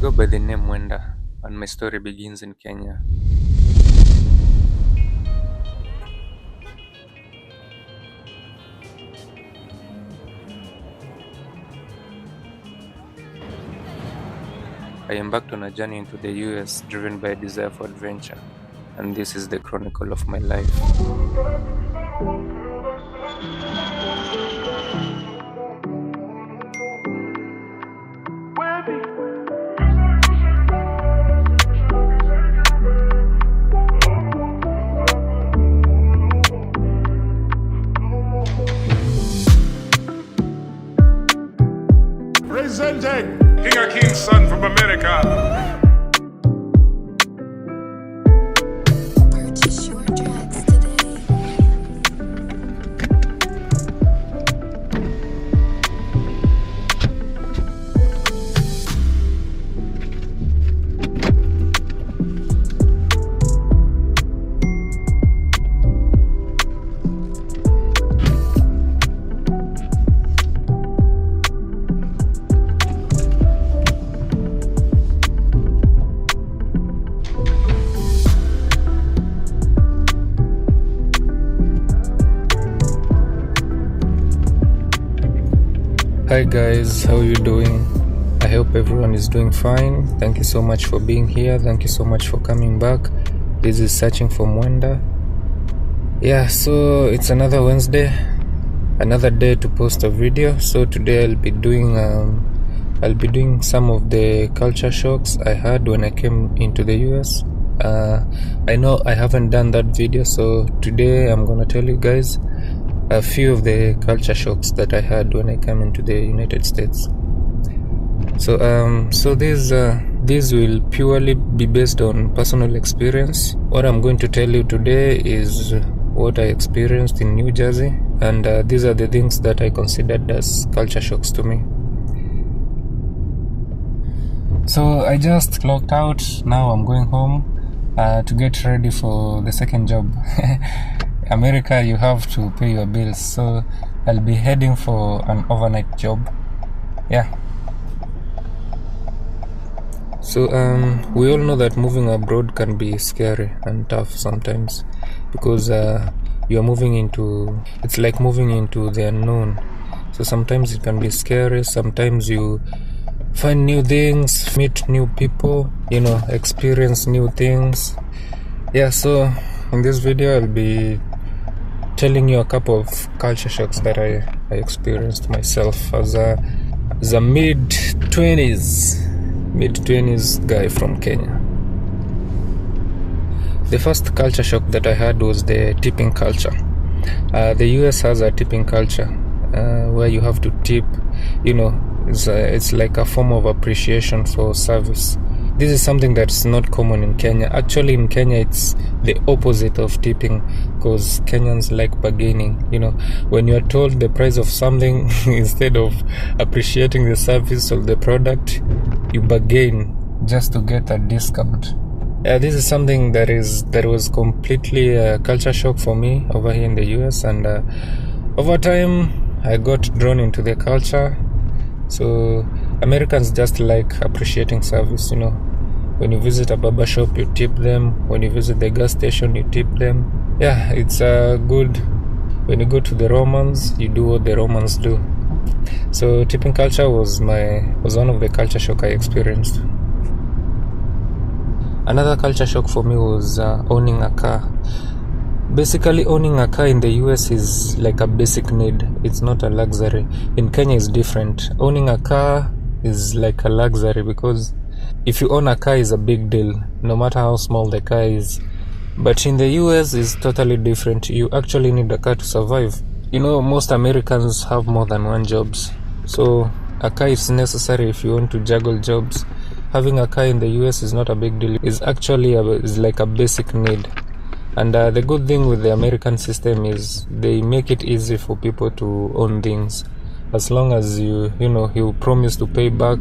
go by the name Wenda, and my story begins in Kenya. I embarked on a journey into the US driven by a desire for adventure, and this is the chronicle of my life. Presenting King of King's son from America. Purchase your tracks today. Hi guys, how are you doing? I hope everyone is doing fine. Thank you so much for being here. Thank you so much for coming back. This is Searching for Wenda. Yeah, so it's another Wednesday, another day to post a video. So today I'll be doing some of the culture shocks I had when I came into the US. I know I haven't done that video, so today I'm gonna tell you guys a few of the culture shocks that I had when I came into the United States. So these will purely be based on personal experience. What I'm going to tell you today is what I experienced in New Jersey, and these are the things that I considered as culture shocks to me. So I just clocked out. Now I'm going home to get ready for the second job. America, you have to pay your bills, so I'll be heading for an overnight job. Yeah. So we all know that moving abroad can be scary and tough sometimes, because you're moving into, it's like moving into the unknown. So sometimes it can be scary. Sometimes you find new things, meet new people, experience new things. Yeah, so in this video I'll be telling you a couple of culture shocks that I experienced myself as a mid-20s guy from Kenya. The first culture shock that I had was the tipping culture. The US has a tipping culture where you have to tip. It's like a form of appreciation for service. This is something that's not common in Kenya. Actually, in Kenya, it's the opposite of tipping, because Kenyans like bargaining. When you are told the price of something, instead of appreciating the service or the product, you bargain just to get a discount. This is something that was completely a culture shock for me over here in the US, and over time, I got drawn into the culture. So Americans just like appreciating service. When you visit a barber shop, you tip them. When you visit the gas station, you tip them. Yeah, it's good. When you go to the Romans, you do what the Romans do. So tipping culture was one of the culture shock I experienced. Another culture shock for me was owning a car. Basically, owning a car in the US is like a basic need. It's not a luxury. In Kenya, it's different. Owning a car is like a luxury, because if you own a car, it's a big deal, no matter how small the car is. But in the US, it's totally different. You actually need a car to survive. Most Americans have more than one jobs. So a car is necessary if you want to juggle jobs. Having a car in the US is not a big deal. It's actually is like a basic need. And the good thing with the American system is they make it easy for people to own things, as long as you promise to pay back.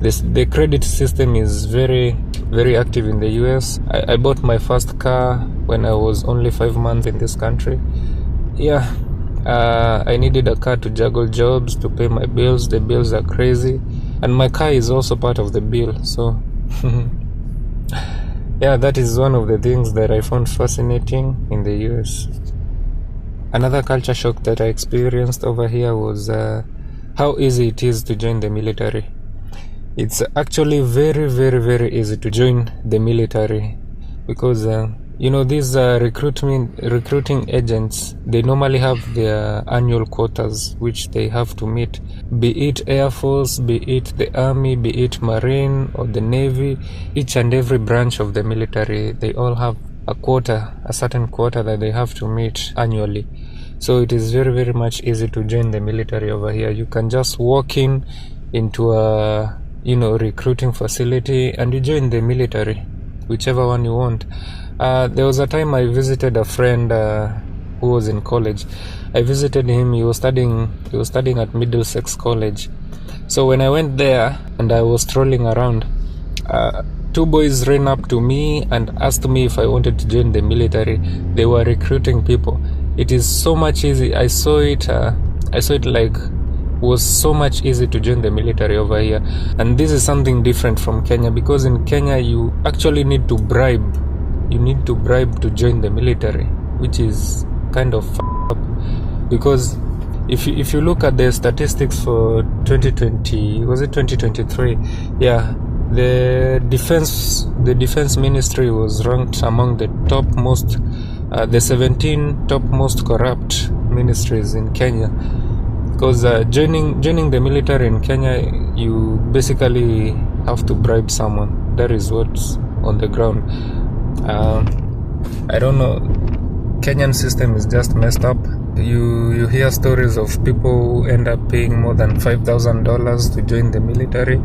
The credit system is very, very active in the US. I bought my first car when I was only 5 months in this country. I needed a car to juggle jobs, to pay my bills. The bills are crazy. and my car is also part of the bill. So yeah, that is one of the things that I found fascinating in the US. Another culture shock that I experienced over here was how easy it is to join the military. It's actually very, very, very easy to join the military because these recruiting agents, they normally have their annual quotas which they have to meet, be it Air Force, be it the Army, be it Marine or the Navy. Each and every branch of the military, they all have a certain quota that they have to meet annually. So it is very, very much easy to join the military over here. You can just walk into a recruiting facility and you join the military, whichever one you want. There was a time I visited a friend who was in college. I visited him. He was studying at Middlesex College. So when I went there and I was strolling around, two boys ran up to me and asked me if I wanted to join the military. They were recruiting people. It is so much easy. I saw it like was so much easy to join the military over here. And this is something different from Kenya, because in Kenya you actually need to bribe. You need to bribe to join the military, which is kind of up, because if you look at the statistics for 2023, yeah, the defense ministry was ranked among the topmost, the 17 topmost corrupt ministries in Kenya. Because joining the military in Kenya, you basically have to bribe someone. That is what's on the ground. I don't know. Kenyan system is just messed up. You hear stories of people who end up paying more than $5,000 to join the military.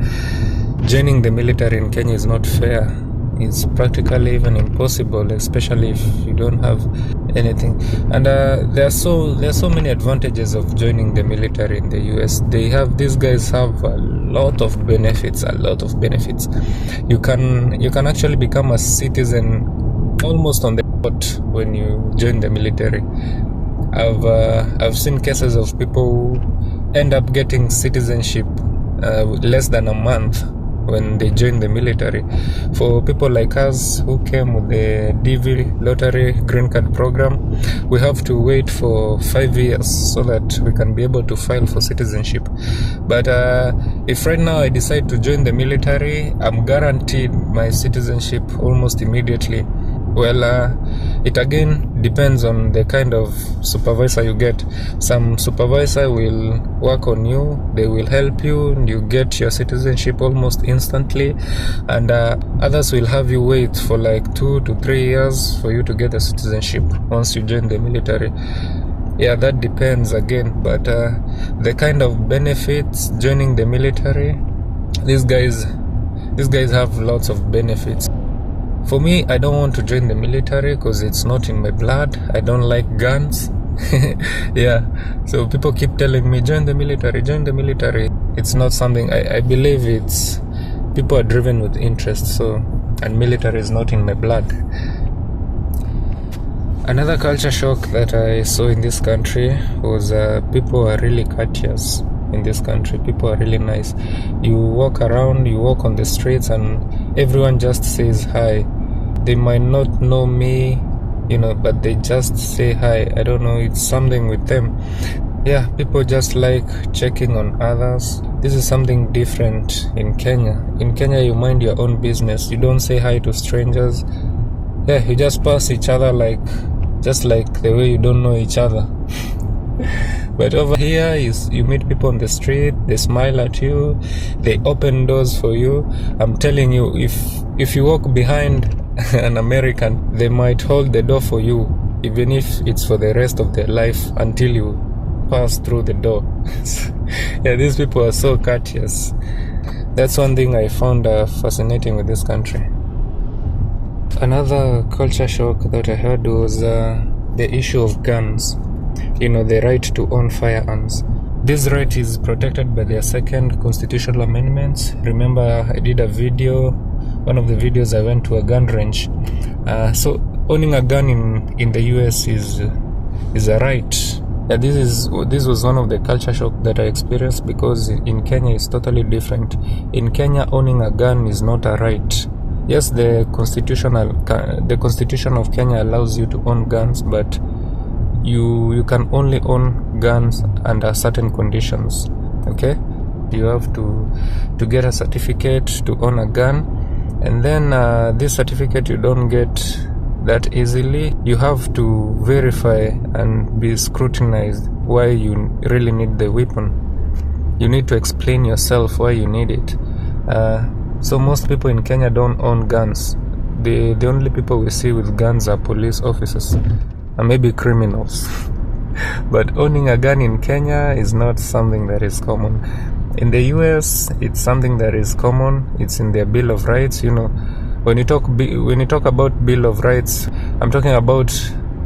Joining the military in Kenya is not fair. It's practically even impossible, especially if you don't have anything. And there are so many advantages of joining the military in the US. These guys have a lot of benefits. You can actually become a citizen almost on the spot when you join the military. I've seen cases of people who end up getting citizenship less than a month when they join the military. For people like us who came with the DV lottery green card program, we have to wait for 5 years so that we can be able to file for citizenship. But if right now I decide to join the military, I'm guaranteed my citizenship almost immediately. Well, it again depends on the kind of supervisor you get. Some supervisor will work on you, they will help you, and you get your citizenship almost instantly. And others will have you wait for like 2 to 3 years for you to get the citizenship once you join the military. Yeah, that depends again. But the kind of benefits joining the military, these guys have lots of benefits. For me, I don't want to join the military because it's not in my blood. I don't like guns. Yeah, so people keep telling me, join the military. It's not something, I believe it's, people are driven with interest, and military is not in my blood. Another culture shock that I saw in this country was people are really courteous in this country. People are really nice. You walk around, you walk on the streets, and everyone just says hi. They might not know me, but they just say hi. I don't know, it's something with them. Yeah, people just like checking on others. This is something different in Kenya. In Kenya, you mind your own business. You don't say hi to strangers. Yeah, you just pass each other just like the way you don't know each other. But over here, you meet people on the street, they smile at you, they open doors for you. I'm telling you, if you walk behind an American, they might hold the door for you, even if it's for the rest of their life until you pass through the door. Yeah, these people are so courteous. That's one thing I found fascinating with this country. Another culture shock that I heard was the issue of guns. The right to own firearms. This right is protected by their second constitutional amendment. Remember, I did a video, one of the videos I went to a gun range. So owning a gun in the US is a right. Yeah, this was one of the culture shock that I experienced, because in Kenya it's totally different. In Kenya, owning a gun is not a right. Yes, the constitution of Kenya allows you to own guns, but you can only own guns under certain conditions. Okay, you have to get a certificate to own a gun, and then this certificate you don't get that easily. You have to verify and be scrutinized why you really need the weapon. You need to explain yourself why you need it. So most people in Kenya don't own guns. The only people we see with guns are police officers and maybe criminals. But owning a gun in Kenya is not something that is common. In the US, it's something that is common. It's in their Bill of Rights. When you talk about Bill of Rights, I'm talking about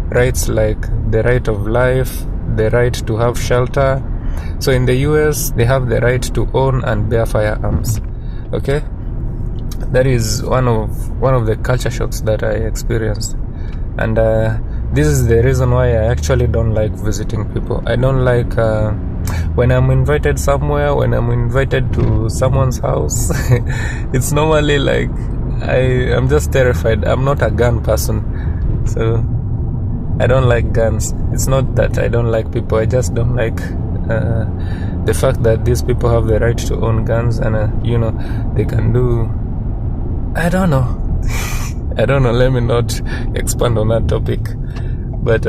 rights like the right of life, the right to have shelter. So in the US, they have the right to own and bear firearms. Okay, that is one of the culture shocks that I experienced, and this is the reason why I actually don't like visiting people. I don't like when I'm invited somewhere, when I'm invited to someone's house. It's normally like I'm just terrified. I'm not a gun person, so I don't like guns. It's not that I don't like people, I just don't like the fact that these people have the right to own guns, and they can do, I don't know. Let me not expand on that topic. But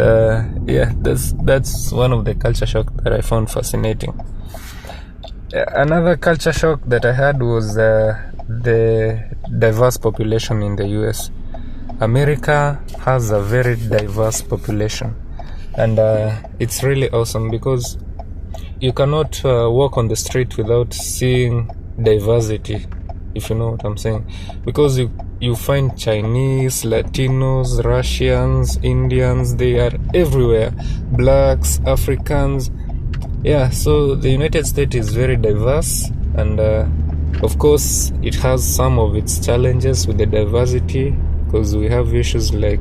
yeah, that's one of the culture shock that I found fascinating. Another culture shock that I had was the diverse population in the US. America has a very diverse population, and it's really awesome, because you cannot walk on the street without seeing diversity, if you know what I'm saying. Because you find Chinese, Latinos, Russians, Indians, they are everywhere. Blacks, Africans. Yeah, so the United States is very diverse, and of course it has some of its challenges with the diversity, because we have issues like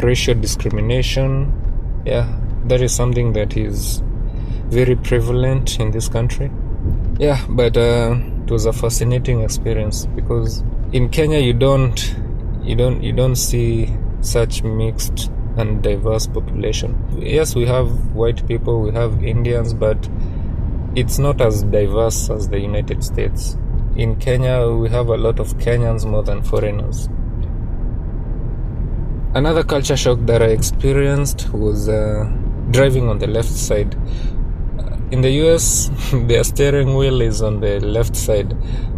racial discrimination. Yeah, that is something that is very prevalent in this country. Yeah, but it was a fascinating experience, because in Kenya you don't see such mixed and diverse population. Yes, we have white people, we have Indians, but it's not as diverse as the United States. In Kenya, we have a lot of Kenyans more than foreigners. Another culture shock that I experienced was driving on the left side. In the US, the steering wheel is on the left side,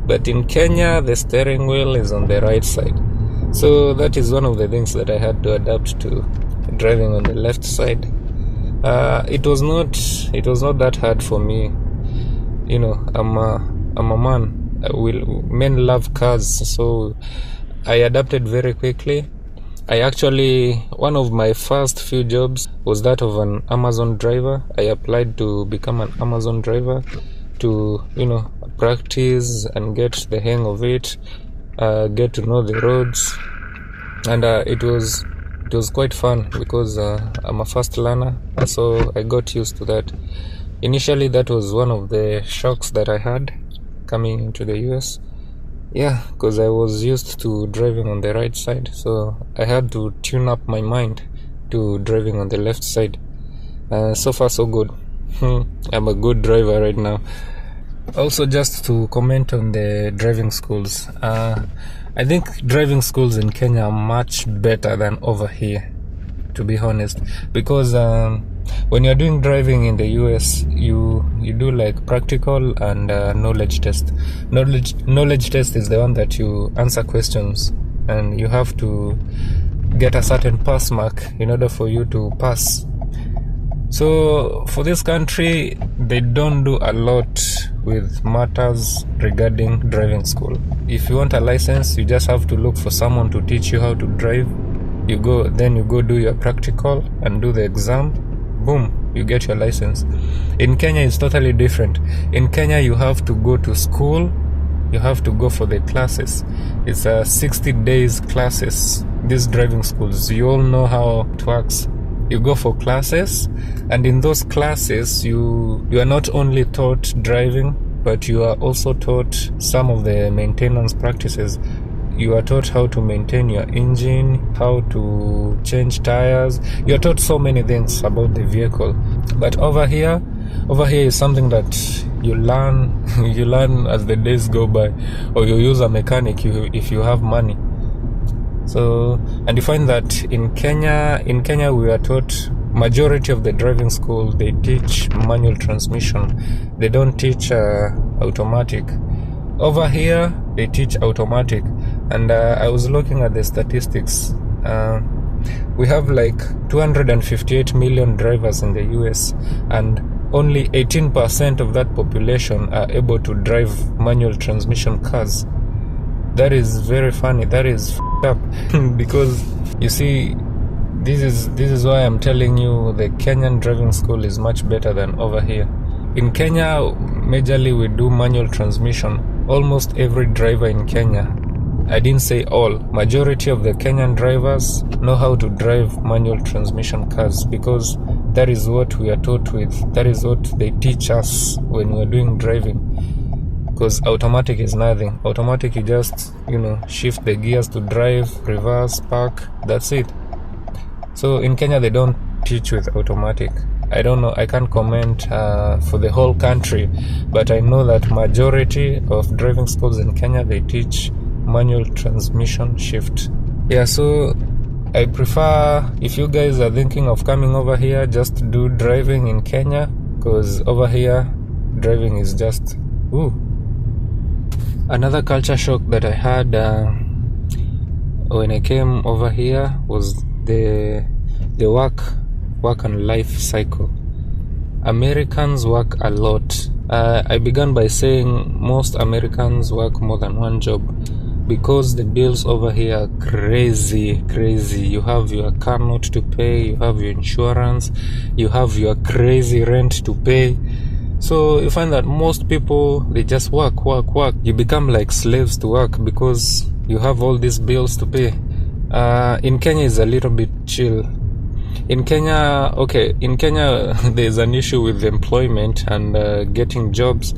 but in Kenya, the steering wheel is on the right side. So that is one of the things that I had to adapt to, driving on the left side. It was not that hard for me. I'm a man. Men love cars, so I adapted very quickly. One of my first few jobs was that of an Amazon driver. I applied to become an Amazon driver to, practice and get the hang of it, get to know the roads, and it was quite fun, because I'm a fast learner, so I got used to that. Initially, that was one of the shocks that I had coming into the US. Yeah, because I was used to driving on the right side, so I had to tune up my mind to driving on the left side. So far so good. I'm a good driver right now. Also, just to comment on the driving schools, I think driving schools in Kenya are much better than over here, to be honest, because when you're doing driving in the US, you do like practical and knowledge test. Knowledge test is the one that you answer questions, and you have to get a certain pass mark in order for you to pass. So for this country, they don't do a lot with matters regarding driving school. If you want a license, you just have to look for someone to teach you how to drive. You go do your practical and do the exam. Boom, you get your license. In Kenya, it's totally different. In Kenya, you have to go to school. You have to go for the classes. It's a 60 days classes. These driving schools, you all know how it works. You go for classes, and in those classes you are not only taught driving, but you are also taught some of the maintenance practices. You are taught how to maintain your engine, how to change tires. You are taught so many things about the vehicle. But over here is something that you learn you learn as the days go by, or you use a mechanic if you have money. So, and you find that in Kenya we are taught, majority of the driving school, they teach manual transmission. They don't teach automatic. Over here they teach automatic. And I was looking at the statistics. We have like 258 million drivers in the US, and only 18% of that population are able to drive manual transmission cars. That is very funny. That is f***ed up. Because you see, this is why I'm telling you the Kenyan driving school is much better than over here. In Kenya, majorly we do manual transmission. Almost every driver in Kenya, I didn't say all, majority of the Kenyan drivers know how to drive manual transmission cars, because that is what we are taught with. That is what they teach us when we are doing driving. Because automatic is nothing. Automatic, you just, shift the gears to drive, reverse, park, that's it. So in Kenya they don't teach with automatic. I don't know, I can't comment for the whole country, but I know that majority of driving schools in Kenya, they teach manual transmission shift. Yeah, so I prefer, if you guys are thinking of coming over here, just do driving in Kenya, because over here driving is just Another culture shock that I had when I came over here was the work and life cycle. Americans work a lot. I began by saying most Americans work more than one job, because the bills over here are crazy. You have your car note to pay, you have your insurance, you have your crazy rent to pay. So you find that most people, they just work. You become like slaves to work because you have all these bills to pay. In Kenya is a little bit chill. In Kenya there's an issue with employment and getting jobs,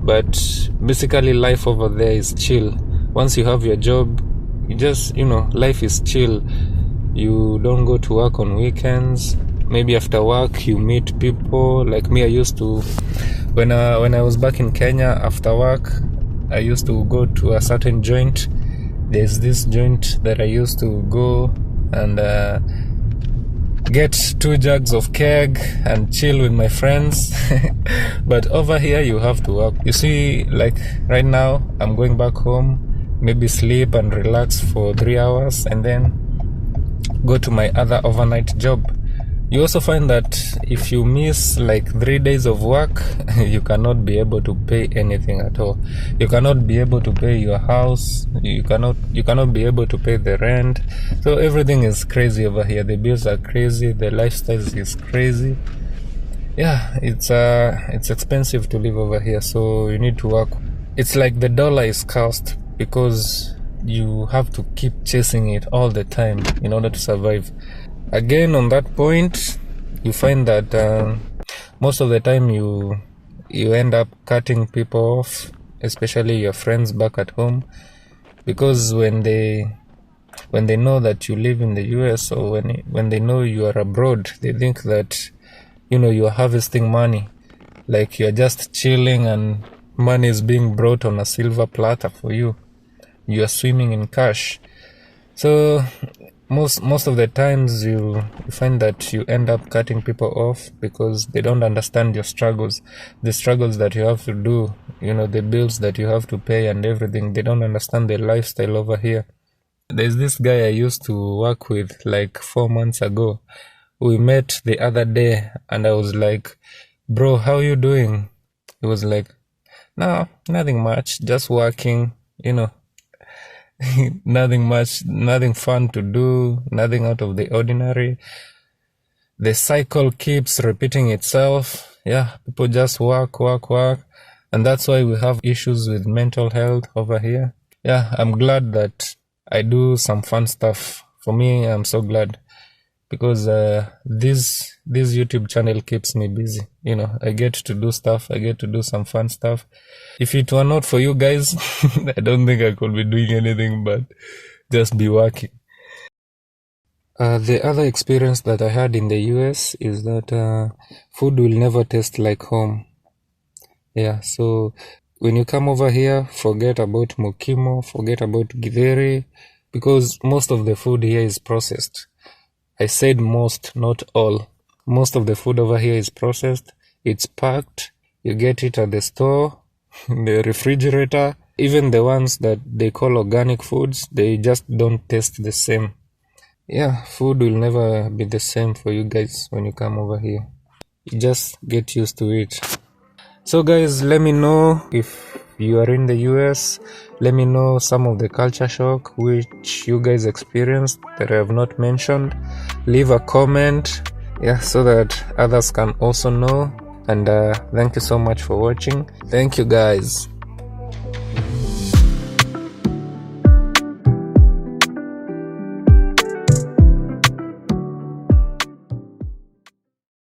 but basically life over there is chill. Once you have your job, you just, life is chill. You don't go to work on weekends. Maybe after work you meet people. Like me, I used to, when I was back in Kenya, after work I used to go to a certain joint. There's this joint that I used to go and get 2 jugs of keg and chill with my friends. But over here you have to work. You see, like right now I'm going back home, maybe sleep and relax for 3 hours and then go to my other overnight job. You also find that if you miss like 3 days of work, you cannot be able to pay anything at all. You cannot be able to pay your house. You cannot be able to pay the rent. So everything is crazy over here. The bills are crazy. The lifestyle is crazy. Yeah, it's expensive to live over here. So you need to work. It's like the dollar is cursed because you have to keep chasing it all the time in order to survive. Again, on that point, you find that most of the time you end up cutting people off, especially your friends back at home, because when they know that you live in the US, or when they know you are abroad, they think that you are harvesting money, like you are just chilling and money is being brought on a silver platter for you. You are swimming in cash. So most of the times you find that you end up cutting people off because they don't understand your struggles, the struggles that you have to do, the bills that you have to pay and everything. They don't understand the lifestyle over here. There's this guy I used to work with like 4 months ago. We met the other day and I was like, bro, how are you doing? He was like, no, nothing much, just working, nothing much, nothing fun to do, nothing out of the ordinary. The cycle keeps repeating itself. Yeah, people just work. And that's why we have issues with mental health over here. Yeah, I'm glad that I do some fun stuff. For me, I'm so glad. because this YouTube channel keeps me busy. You know, I get to do stuff, I get to do some fun stuff. If it were not for you guys, I don't think I could be doing anything but just be working. The other experience that I had in the US is that food will never taste like home. Yeah, so when you come over here, forget about mokimo, forget about githeri, because most of the food here is processed. I said most, not all. Most of the food over here is processed. It's packed. You get it at the store, in the refrigerator. Even the ones that they call organic foods, they just don't taste the same. Yeah, food will never be the same for you guys when you come over here. You just get used to it. So guys, let me know if you are in the US. Let me know some of the culture shock which you guys experienced that I have not mentioned. Leave a comment, yeah, so that others can also know. And thank you so much for watching. Thank you guys.